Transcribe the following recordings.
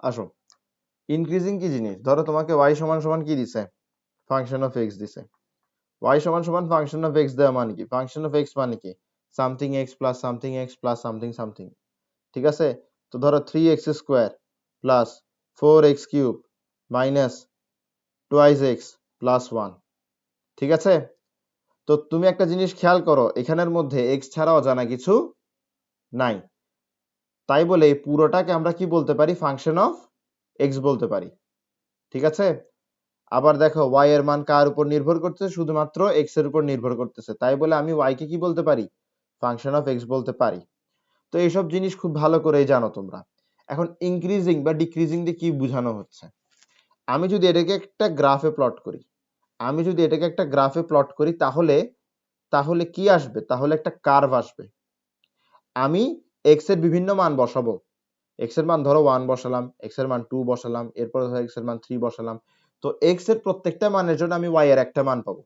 আসো, ইনক্রিজিং কি জিনিস? ধরো তোমাকে y সমান সমান কি দিছে, ফাংশন অফ x দিছে। y সমান সমান ফাংশন অফ x দেওয়া মানে কি? ফাংশন অফ x মানে কি? Something x plus something x plus something something, ঠিক আছে? তো ধরো 3x square plus 4x cube minus twice x plus 1, ঠিক আছে? তো তুমি একটা জিনিস খেয়াল করো, এখানের মধ্যে x ছাড়া অজানা কিছু নাই, তাই বলে এই পুরোটাকে আমরা কি বলতে পারি? ফাংশন অফ x বলতে পারি, ঠিক আছে? আবার দেখো y এর মান কার উপর নির্ভর করতেছে? শুধুমাত্র x এর উপর নির্ভর করতেছে, তাই বলে আমি y কে কি বলতে পারি? ফাংশন অফ x বলতে পারি। তো এইসব জিনিস খুব ভালো করেই জানো তোমরা। এখন ইনক্রিজিং বা ডিক্রিজিং দিয়ে কি বোঝানো হচ্ছে? আমি যদি এটাকে একটা গ্রাফে প্লট করি, তাহলে তাহলে কি আসবে? তাহলে একটা কার্ভ আসবে। আমি x এর বিভিন্ন মান বসাবো, x এর মান ধরো 1 বসালাম, x এর মান 2 বসালাম, এরপর ধরো x এর মান 3 বসালাম। তো x এর প্রত্যেকটা মানের জন্য আমি y এর একটা মান পাবো।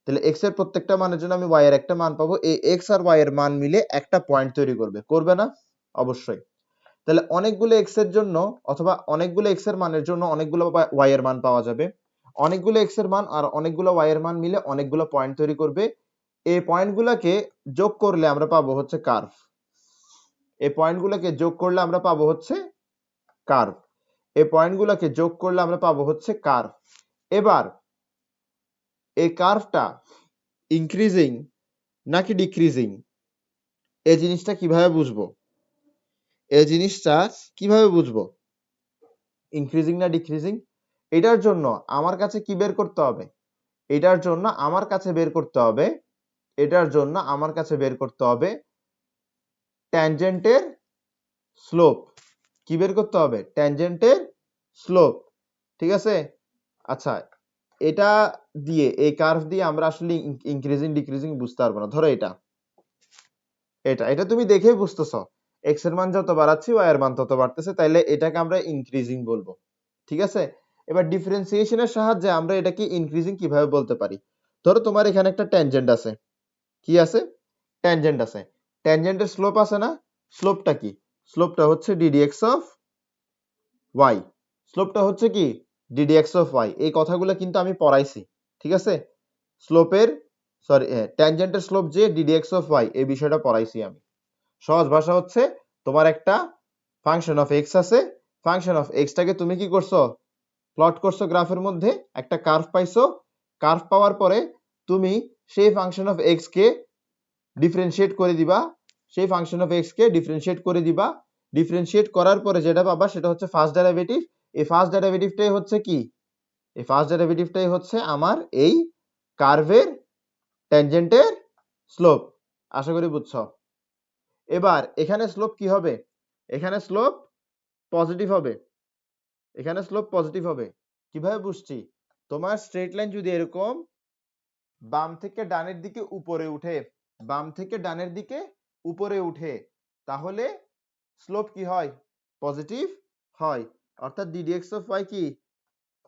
তাহলে x এর প্রত্যেকটা মানের জন্য আমি y এর একটা মান পাবো। এই x আর y এর মান মিলে একটা পয়েন্ট তৈরি করবে, করবে না? অবশ্যই। তাহলে অনেকগুলো x এর জন্য অথবা অনেকগুলো x এর মানের জন্য অনেকগুলো y এর মান পাওয়া যাবে। অনেকগুলো x এর মান আর অনেকগুলো y এর মান মিলে অনেকগুলো পয়েন্ট তৈরি করবে। এই পয়েন্টগুলোকে যোগ করলে আমরা পাবো হচ্ছে কার্ভ। এই পয়েন্টগুলোকে যোগ করলে আমরা পাবো হচ্ছে কার্ভ। এই পয়েন্টগুলোকে যোগ করলে আমরা পাবো হচ্ছে কার্ভ। এবার এই কার্ভটা ইনক্রিজিং নাকি ডিক্রিজিং, এই জিনিসটা কিভাবে বুঝবো? ইনক্রিজিং না ডিক্রিজিং? এটার জন্য আমার কাছে কি বের করতে হবে? এটার জন্য আমার কাছে বের করতে হবে ট্যানজেন্টের স্লোপ। কি বের করতে হবে? ট্যানজেন্টের স্লোপ, ঠিক আছে? আচ্ছা, এটা দিয়ে, এই কার্ভ দিয়ে আমরা আসলে ইনক্রিজিং ডিক্রিজিং বুঝতে পারবো না। ধরো এটা এটা এটা তুমি দেখেই বুঝতেছো, x এর মান যত বাড়াচ্ছি y এর মান তত বাড়তেছে, তাইলে এটাকে আমরা ইনক্রিজিং বলবো, ঠিক আছে? এবার ডিফারেন্সিয়েশনের সাহায্যে আমরা এটাকে ইনক্রিজিং কিভাবে বলতে পারি? ধরো তোমার এখানে একটা ট্যানজেন্ট আছে। কি আছে? ট্যানজেন্ট আছে। ট্যানজেন্টের স্লোপ আছে না? স্লোপটা কি? স্লোপটা হচ্ছে ddx অফ y। স্লোপটা হচ্ছে কি? ddx of y। এই কথাগুলো কিন্তু আমি পড়াইছি, ঠিক আছে? স্লোপের ট্যানজেন্টের স্লোপ যে ddx অফ y, এই বিষয়টা পড়াইছি আমি। সহজ ভাষা হচ্ছে, তোমার একটা ফাংশন অফ x আছে, ফাংশন অফ x টাকে তুমি কি করছো? প্লট করছো গ্রাফের মধ্যে, একটা কার্ভ পাইছো। কার্ভ পাওয়ার পরে তুমি সেই function of x K differentiate করে দিবা, ডিফারেন্সিয়েট করার পরে যেটা পাবা সেটা হচ্ছে ফার্স্ট ডেরিভেটিভ। এই ফার্স্ট ডেরিভেটিভটাই হচ্ছে কি? এই ফার্স্ট ডেরিভেটিভটাই হচ্ছে আমার এই কার্ভের ট্যানজেন্টের স্লোপ। আশা করি বুঝছো। এবার এখানে স্লোপ কি হবে? এখানে স্লোপ পজিটিভ হবে। কিভাবে বুঝছি? তোমার স্ট্রেট লাইন যদি এরকম বাম থেকে ডানের দিকে উপরে উঠে, তাহলে স্লোপ কি হয়? পজিটিভ হয়। অর্থাৎ ddx অফ y কি?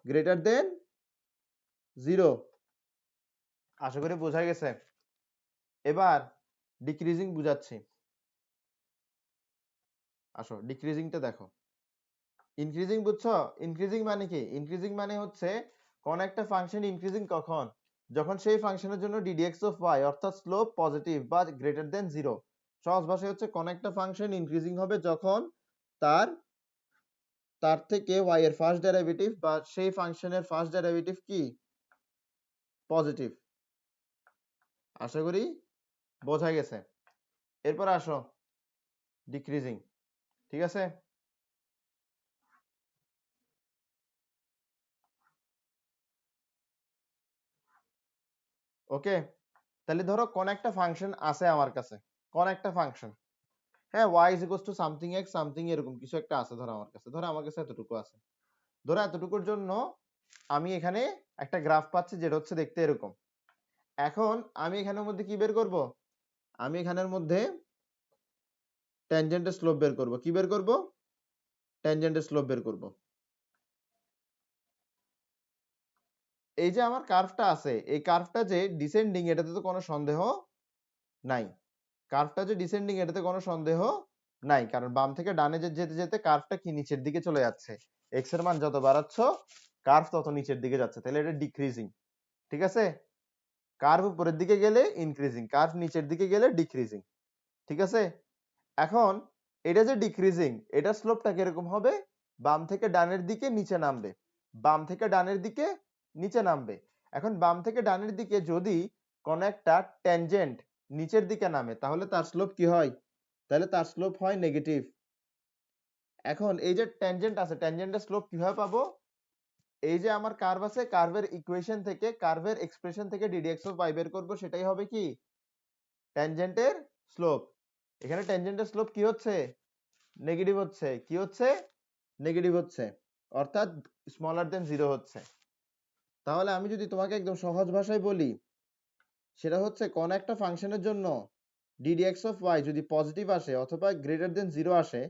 Greater than 0। আশা করি বোঝা গেছে। এবার ডিক্রিজিং বুঝাচ্ছি। আসো, ডিক্রিজিংটা দেখো। ইনক্রিজিং বুঝছো? ইনক্রিজিং মানে কি? ইনক্রিজিং মানে হচ্ছে কোন একটা ফাংশন ইনক্রিজিং কখন? যখন সেই ফাংশনের জন্য ddx অফ y অর্থাৎ স্লোপ পজিটিভ বা গ্রেটার দেন 0। সহজ ভাষায় হচ্ছে কোন একটা ফাংশন ইনক্রিজিং হবে যখন তার তার থেকে y এর ফার্স্ট ডেরিভেটিভ বা সেই ফাংশনের ফার্স্ট ডেরিভেটিভ কি? পজিটিভ। আশা করি বোঝা গেছে। এরপর আসো ডিক্রিজিং, ঠিক আছে? ওকে, তাহলে ধরো কোন একটা ফাংশন আছে আমার কাছে, কোন একটা ফাংশন, হ্যাঁ, y is equals to something x something এরকম কিছু একটা আছে ধরো আমার কাছে। ধরো আমার কাছে এতটুকু আছে। ধরো এতটুকুর জন্য আমি এখানে একটা গ্রাফ পাচ্ছি যেটা হচ্ছে দেখতে এরকম। এখন আমি এখানের মধ্যে কি বের করব? আমি এখানের মধ্যে ট্যানজেন্টের স্লোপ বের করব। কি বের করব? ট্যানজেন্টের স্লোপ বের করব। এই যে আমার কার্ভটা আছে, এই কার্ভটা যে ডিসেন্ডিং, এটাতে তো কোনো সন্দেহ নাই। কার্ভটা যে ডিসেন্ডিং, এটাতে কোনো সন্দেহ নাই, কারণ বাম থেকে ডানে যেতে যেতে কার্ভটা কি নিচের দিকে চলে যাচ্ছে। এক্স এর মান যত বাড়াচ্ছ কার্ভ তত নিচের দিকে যাচ্ছে, তাহলে এটা ডিক্রিজিং। ঠিক আছে, কার্ভ উপরের দিকে গেলে ইনক্রিজিং, কার্ভ নিচের দিকে গেলে ডিক্রিজিং। ঠিক আছে, এখন এটা যে ডিক্রিজিং, এটা স্লোপটা কিরকম হবে? বাম থেকে ডানের দিকে নিচে নামবে, বাম থেকে ডানের দিকে নিচে নামবে। এখন বাম থেকে ডানের দিকে যদি কোন একটা ট্যানজেন্ট নিচের দিকে নামে তাহলে তার স্লোপ কি হয়? তাহলে তার স্লোপ হয় নেগেটিভ। এখন এই যে ট্যানজেন্ট আছে, ট্যানজেন্টের স্লোপ কিভাবে পাবো? এই যে আমার কার্ভ আছে, কার্ভের ইকুয়েশন থেকে, কার্ভের এক্সপ্রেশন থেকে ডিডিএক্স অফ y বের করব, সেটাই হবে কি ট্যানজেন্টের স্লোপ। এখানে ট্যানজেন্টের স্লোপ কি হচ্ছে? নেগেটিভ হচ্ছে। কি হচ্ছে? নেগেটিভ হচ্ছে, অর্থাৎ স্মলার দেন 0 হচ্ছে। তাহলে আমি যদি তোমাকে একদম সহজ ভাষায় বলি, সেটা হচ্ছে কোন একটা ফাংশনের জন্য ডিডিএক্স অফ y যদি পজিটিভ আসে অথবা গ্রেটার দেন 0 আসে,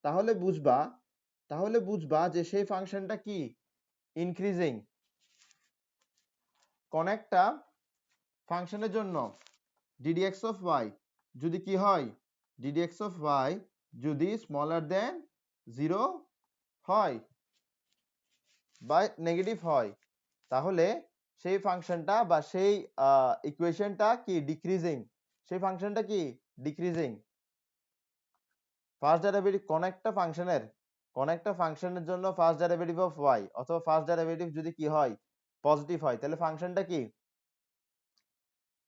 তাহলে বুঝবা যে সেই ফাংশনটা কি ইনক্রিজিং। কোন একটা ফাংশনের জন্য ddx of y যদি কি হয়, ddx of y যদি স্মলার দেন 0 হয় বা নেগেটিভ হয়, তাহলে সেই ফাংশনটা বা সেই ইকুয়েশনটা কি ডিক্রিজিং, সেই ফাংশনটা কি ডিক্রিজিং। ফার্স্ট ডেরিভেটিভ কোন একটা ফাংশনের জন্য ফার্স্ট ডেরিভেটিভ অফ y অথবা ফার্স্ট ডেরিভেটিভ যদি কি হয় পজিটিভ হয়, তাহলে ফাংশনটা কি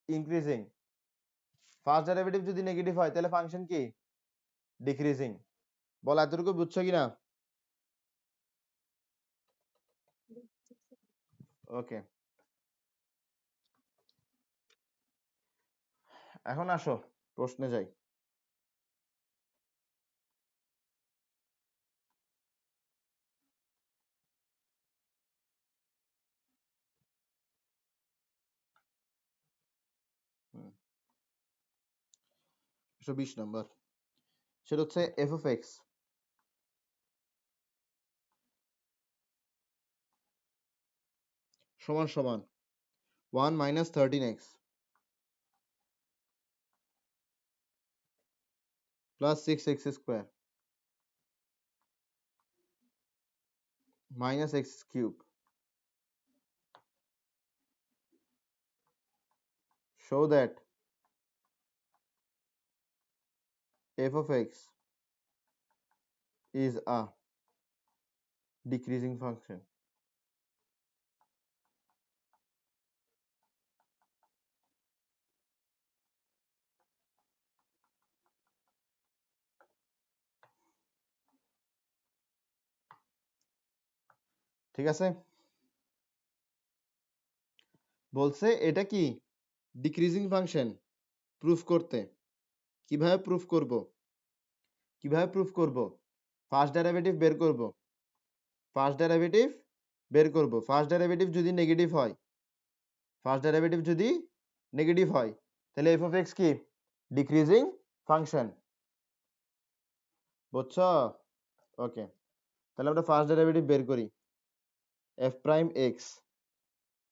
ইনক্রিজিং। ফার্স্ট ডেরিভেটিভ যদি নেগেটিভ হয় তাহলে ফাংশন কি ডিক্রিজিং। বল এতটুকু বুঝছো কিনা? ওকে, এখন আসো প্রশ্নে যাই। হুম, 120 নম্বর, সেটা হচ্ছে এফ অফ এক্স সমান সমান 1 minus 13x plus 6x square minus x cube. Show that f of x is a decreasing function. ঠিক আছে, বলছে এটা কি ডিক্রিজিং ফাংশন প্রুফ করতে। কিভাবে প্রুফ করব? ফার্স্ট ডেরিভেটিভ বের করব। ফার্স্ট ডেরিভেটিভ যদি নেগেটিভ হয়, তাহলে এফ অফ এক্স কি ডিক্রিজিং ফাংশন। বুঝছো? ওকে, তাহলে আমরা ফার্স্ট ডেরিভেটিভ বের করি। এফ প্রাইম এক্স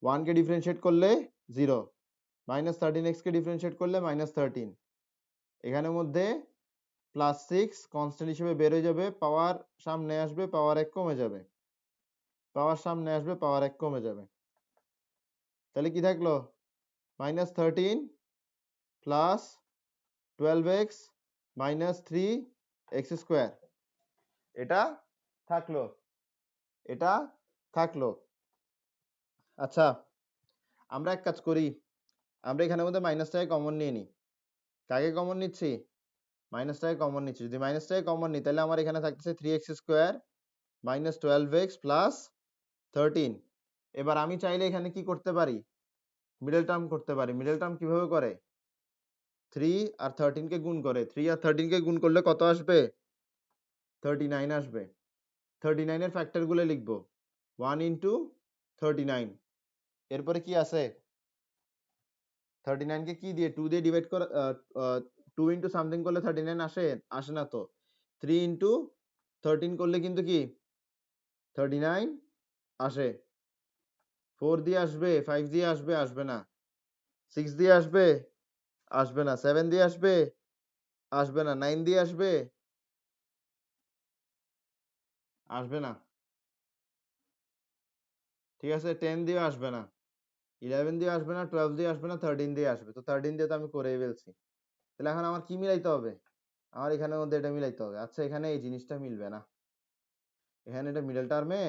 1 কে ডিফারেন্সিয়েট করলে 0, মাইনাস 13x কে ডিফারেন্সিয়েট করলে মাইনাস 13, এখানের মধ্যে প্লাস 6 কনস্ট্যান্ট হিসেবে বের হয়ে যাবে, পাওয়ার সামনে আসবে, পাওয়ার 1 কমে যাবে, তাহলে কি থাকলো minus 13 plus 12x minus 3x square. এটা থাকলো। আচ্ছা, আমরা এক কাজ করি, আমরা এখানের মধ্যে মাইনাসটাকে কমন নিয়ে নিই। কাকে কমন নিচ্ছি? মাইনাসটাকে কমন নিচ্ছি। যদি মাইনাসটাকে কমন নিই তাহলে আমার এখানে থাকতেছে 3x square minus 12x plus 13। এবার আমি চাইলে এখানে কি করতে পারি? মিডল টার্ম করতে পারি। মিডল টার্ম কিভাবে করে? 3 আর 13 কে গুণ করে। 3 আর 13 কে গুণ করলে কত আসবে? 39 আসবে। 39 এর ফ্যাক্টর গুলো লিখবো 1 ইন্টু 39। এরপরে কি আছে? 39 কে কি দিয়ে 2 দিয়ে ডিভাইড করে 2 ইন্টু সামথিং করলে 39 আসে না তো। 3 ইন্টু 13 করলে কিন্তু কি 39 আসে। 4 দিয়ে আসবে, 5 দিয়ে আসবে না। 6 দিয়ে আসবে না। 7 দিয়ে আসবে না। 9 দিয়ে আসবে আসবে না, ঠিক আছে। 10 দিয়ে আসবে না, 11 দিয়ে আসবে না, 12 দিয়ে আসবে না, 13 দিয়ে আসবে। তো 13 দিয়ে তো আমি করেই ফেলছি। তাহলে এখন আমার কি মিলাইতে হবে? আমার এখানের মধ্যে এটা মিলাইতে হবে। আচ্ছা, এখানে এই জিনিসটা মিলবে না, এখানে এটা মিডল টার্মে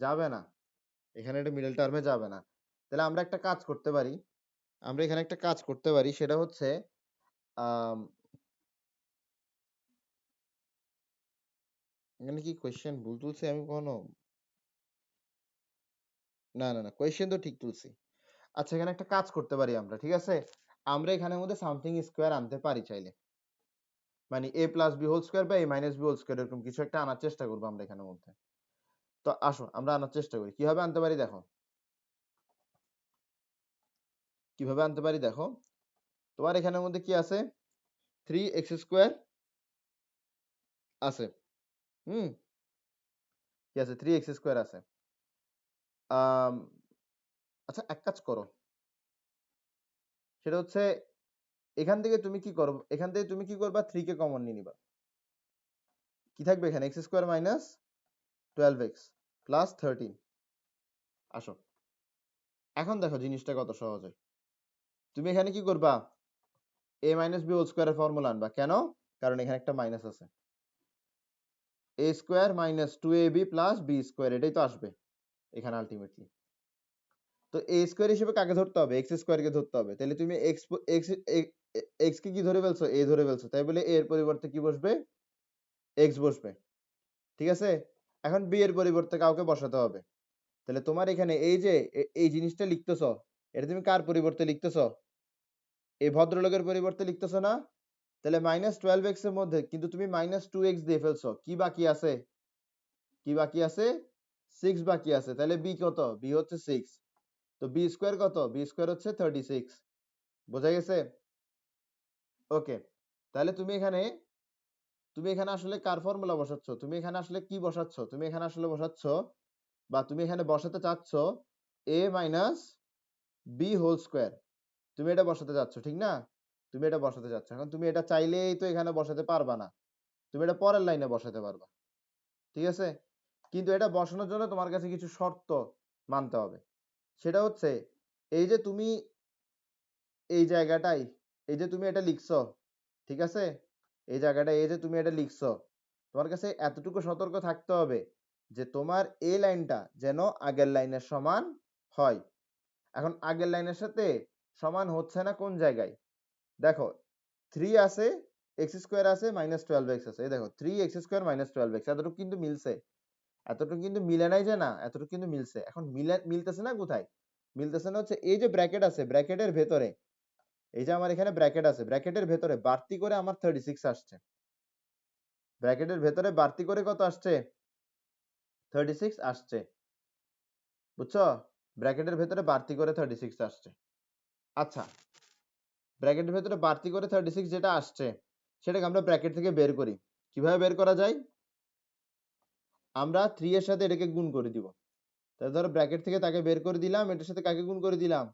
যাবে না, এখানে এটা মিডল টার্মে যাবে না। তাহলে আমরা একটা কাজ করতে পারি, আমরা এখানে একটা কাজ করতে পারি, সেটা হচ্ছে আম, এখানে কি কোয়েশ্চেন ভুল তুলছি আমি কখনো? না না না, কোয়েশ্চেন তো ঠিক তুলছি। আচ্ছা, এখানে একটা কাজ করতে পারি আমরা, ঠিক আছে। আমরা এখানের মধ্যে সামথিং স্কোয়ার আনতে পারি চাইলে, মানে এ প্লাস বি হোল স্কোয়ার বা এ মাইনাস বি হোল স্কোয়ার, এরকম কিছু একটা আনার চেষ্টা করবো আমরা এখানের মধ্যে। তো আসো আমরা আনার চেষ্টা করি, কিভাবে আনতে পারি দেখো, কিভাবে আনতে পারি দেখো। তোমার এখানের মধ্যে কি আছে? 3x স্কোয়ার আছে, হুম, কি আছে? 3x স্কোয়ার আছে। আম, আচ্ছা, এক কাজ করো, সেটা হচ্ছে এখান থেকে তুমি কি করো, এখান থেকে তুমি কি করবা, 3 কে কমন নিয়ে নিবা। কি থাকবে এখানে? X square minus 12x plus 13। আসো, এখন দেখো জিনিসটা কত সহজ হয়। তুমি এখানে কি করবা? a মাইনাস বি হোল স্কোয়ারের ফর্মুলা আনবা। কেন? কারণ এখানে একটা মাইনাস আছে। a square minus 2ab plus B square, এটাই তো আসবে এখানে আলটিমেটলি। তো a স্কোয়ার হিসেবে কাকে ধরতে হবে? এক্স স্কোয়ার কে ধরতে হবে। তাহলে তুমি এক্স এক্স এক্স কে কি ধরে ফেলছো? a ধরে ফেলছো, তাই বলে a এর পরিবর্তে কি বসবে? x বসবে, ঠিক আছে। এখন b এর পরিবর্তে কাউকে বসাতে হবে। তাহলে তোমার এখানে এই যে এই জিনিসটা লিখতেছ, এটা তুমি কার পরিবর্তে লিখতেছ? এই ভদ্রলোকের পরিবর্তে লিখতেছ না? তাহলে -12x এর মধ্যে কিন্তু তুমি -2x দিয়ে ফেলছো, কি বাকি আছে? কি বাকি আছে? 6 বাকি আছে। তাহলে b কত? b হচ্ছে 6। তো b স্কয়ার কত? b স্কয়ার হচ্ছে 36। বোঝা গেছে? ওকে। তাহলে তুমি এখানে আসলে কার ফর্মুলা বসাচ্ছ? তুমি এখানে আসলে কি বসাচ্ছ? তুমি এখানে আসলে বসাচ্ছ, বা তুমি এখানে বসাতে চাচ্ছ a minus B whole square. তুমি এটা বসাতে যাচ্ছ, ঠিক না? তুমি এটা বসাতে যাচ্ছ। এখন তুমি এটা চাইলেই তো এখানে বসাতে পারবা না, তুমি এটা পরের লাইনে বসাতে পারবা, ঠিক আছে। কিন্তু এটা বসানোর জন্য তোমার কাছে কিছু শর্ত মানতে হবে। সেটা হচ্ছে এই যে তুমি এই জায়গাটাই, এই যে তুমি এটা লিখছো, ঠিক আছে, এই জায়গাটায় এই যে তুমি এটা লিখছো, তোমার কাছে এতটুকু সতর্ক থাকতে হবে যে তোমার এই লাইনটা যেন আগের লাইনের সমান হয়। এখন আগের লাইনের সাথে সমান হচ্ছে না কোন জায়গায়? দেখো, 3 আছে, এক্স স্কোয়ার আছে, -12x আছে। এই দেখো 3x স্কোয়ার -12x, এতটুকু কিন্তু মিলছে। এতটুকু কিন্তু মিলে নাই যে না, এতটুকু কিন্তু মিলছে। এখন মিলতেছে না কোথায়? মিলতেছে না হচ্ছে এই যে ব্র্যাকেট আছে, ব্র্যাকেটের ভেতরে, এই যে আমার এখানে ব্র্যাকেট আছে, ব্র্যাকেটের ভেতরে বাড়তি করে আমার 36 আসছে। ব্র্যাকেটের ভেতরে বাড়তি করে কত আসছে? 36 আসছে, বুঝছো? ব্র্যাকেটের ভেতরে বাড়তি করে 36 আসছে। আচ্ছা, ব্র্যাকেটের ভেতরে বাড়তি করে 36 যেটা আসছে, সেটাকে আমরা ব্র্যাকেট থেকে বের করি। কিভাবে বের করা যায়? আমরা 3 এর সাথে এটাকে গুণ করে দিব। তাহলে ধরো ব্র্যাকেট থেকে তাকে বের করে দিলাম, এটার সাথে কাকে গুণ করে দিলাম?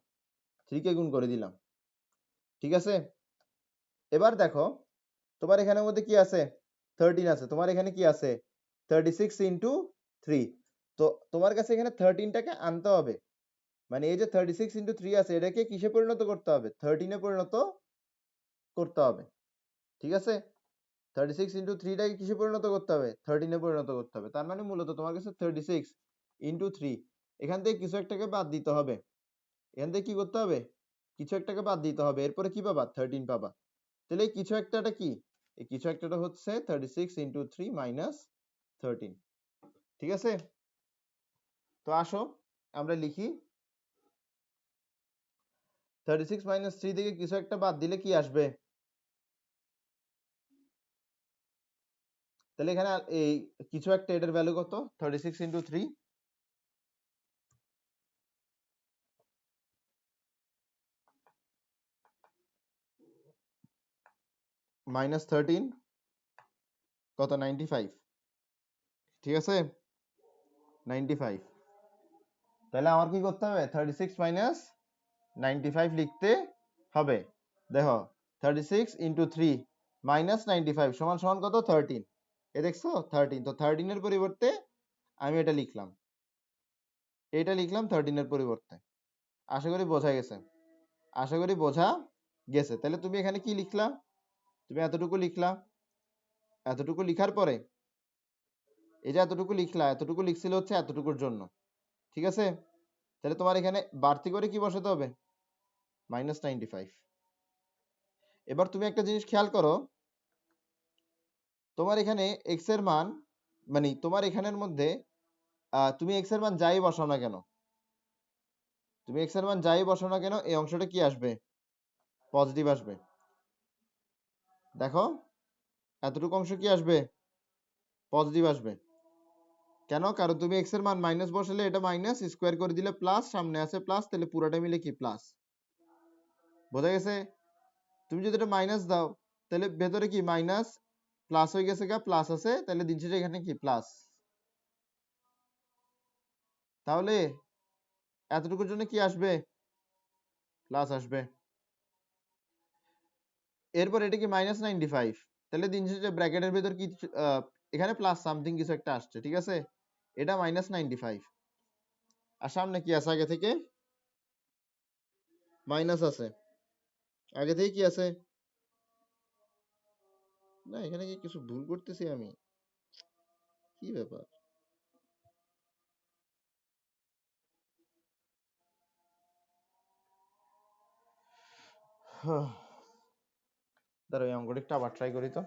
3 কে গুণ করে দিলাম, ঠিক আছে। এবার দেখো, তোমার এখানের মধ্যে কি আছে? 13 আছে। তোমার এখানে কি আছে? 36 ইন্টু 3। তো তোমার কাছে এখানে 13টাকে আনতে হবে, মানে এই যে 36 ইন্টু 3 আছে, এটাকে কিসে পরিণত করতে হবে? 13 এ পরিণত করতে হবে, ঠিক আছে। 36 ইন্টু 3টাকে কিসে পরিণত করতে হবে? 13 এ পরিণত করতে হবে। তার মানে মূলত তোমার কাছে 36 ইন্টু 3, এখান থেকে কিছু একটাকে বাদ দিতে হবে। এখান থেকে কি করতে হবে? কিছু একটাকে বাদ দিতে হবে, এরপরে কি পাবা? 13 পাবা। তাহলে এই কিছু একটাটা কি? এই কিছু একটাটা হচ্ছে 36 ইন্টু 3 মাইনাস 13, ঠিক আছে। তো আসো আমরা লিখি, 36 মাইনাস 3 থেকে কিছু একটা বাদ দিলে কি আসবে? তাহলে এখানে এই কিছু একটা, এটার ভ্যালু কত? 36 ইন্টু 3 মাইনাস 13 কত? 95, ঠিক আছে, 95। তাহলে আমার কি করতে হবে? 36 মাইনাস 95 লিখতে হবে। দেখো, 36 ইন্টু 3 মাইনাস 95 সমান সমান কত? 13। এ দেখছো 13, তো 13 এর পরিবর্তে আমি এটা লিখলাম, 13 এর পরিবর্তে। আশা করি বোঝা গেছে, আশা করি বোঝা গেছে। তাহলে তুমি এখানে কি লিখলা, তুমি এতটুকু লিখলা, এতটুকু লিখার পরে এই যে এতটুকু লিখলা, এতটুকু লিখছিল হচ্ছে এতটুকুর জন্য, ঠিক আছে? তাহলে তোমার এখানে বাড়তি করে কি বসাতে হবে, -95। এবার তুমি একটা জিনিস খেয়াল করো, তোমার এখানে এক্স এর মান, মানে তোমার এখানের মধ্যে তুমি এক্স এর মান যাই বসাও না কেন, তুমি এক্স এর মান যাই বসাও না কেন, এই অংশটা কি আসবে, পজিটিভ আসবে। দেখো এতটুকু অংশ কি আসবে, পজিটিভ আসবে। কেন? কারণ তুমি এক্স এর মান মাইনাস বসালে এটা মাইনাস, স্কোয়ার করে দিলে প্লাস, সামনে আছে প্লাস, তাহলে পুরোটা মিলে কি প্লাস। বোঝা গেছে? তুমি যদি এটা মাইনাস দাও তাহলে ভেতরে কি মাইনাস প্লাস হয়ে গেছে, গা প্লাস আছে, তাহলে দিন শেষে এখানে কি প্লাস। তাহলে এতটুকুর জন্য কি আসবে, প্লাস আসবে। এরপর এটা কি -95, তাহলে দিন শেষে ব্র্যাকেটের ভেতর কি এখানে প্লাস সামথিং কিছু একটা আসছে, ঠিক আছে? এটা -95, আর সামনে কি আছে, আগে থেকে মাইনাস আছে, আগে থেকে কি আছে, না এখানে কি কিছু ভুল করতেছি আমি, কি ব্যাপার। দাঁড়াও এই অঙ্কটা একটু আবার ট্রাই করি তো।